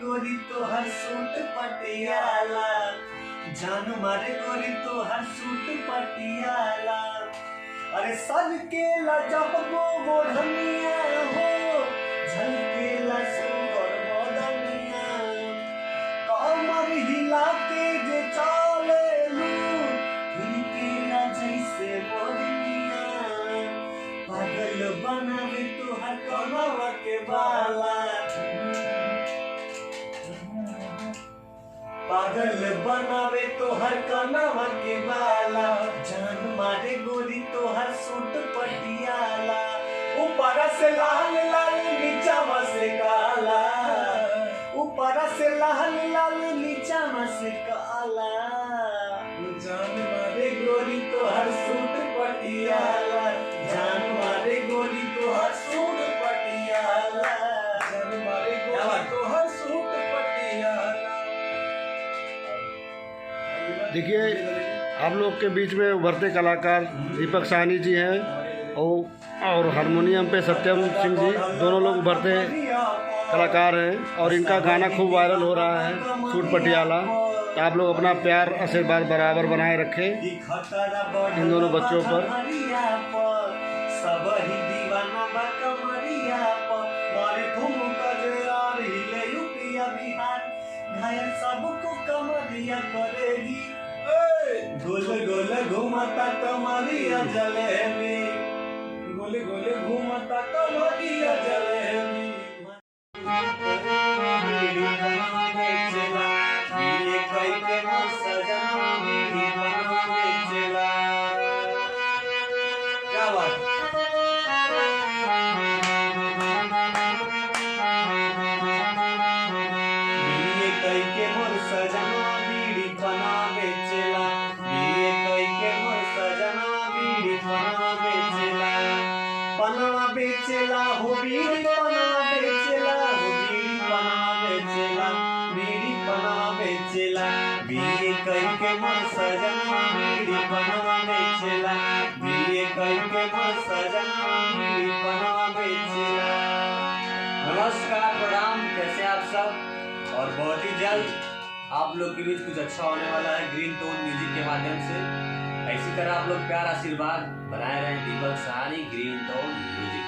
गोरी तो हर सूट पटियाला, जान मारे गोरी तो हर सूट पटियाला। अरे सन के ला जब वो मोढ़निया हो, झलके ला सुंदर मोदनिया। कमर हिला के जे चले लू, हिलके ला जैसे मोरनिया। पागल बनावे तोहर कमर के बाला, पागल बनावे तोहर कनवा के बाला। जान मारे गोरी तोहर सूट पटियाला, ऊपर से लाल लाल नीचा से काला, ऊपर से लाल लाल नीचा से काला। जान मारे गोरी तोहर सूट पटियाला, जान मारे गोरी तोहर सूट पटियाला, जान मारे गोरी तोहर सूट पटियाला। देखिए आप लोग के बीच में उभरते कलाकार दीपक साहनी जी हैं और हारमोनियम पे सत्यम सिंह जी, दोनों लोग उभरते कलाकार हैं और इनका गाना खूब वायरल हो रहा है सूट पटियाला। तो आप लोग अपना प्यार आशीर्वाद बराबर बनाए रखें इन दोनों बच्चों पर। सबको कमरिया करेगी, गोल गोल घूमता कमरिया जलेबी, गोल गोल घूमता कमरिया जलेबी। क्या बात के मोर सजना बीड़ी बना बेचेला, बीए कई के मोर सजना बीड़ी बना बेचेला। पनवा बेचेला हो बीड़ी बना बेचेला, हो बीड़ी बना बेचेला, बीड़ी बना बेचेला। बीए कई के मोर सजना बीड़ी बना बेचेला, बीए कई के मोर सजना बीड़ी बना बेचेला। नमस्कार, प्रणाम, कैसे आप सब? और बहुत ही जल्द आप लोग के बीच कुछ अच्छा होने वाला है ग्रीन टोन म्यूजिक के माध्यम से। इसी तरह आप लोग प्यार आशीर्वाद बनाए रहें दीपक साहनी ग्रीन टोन म्यूजिक।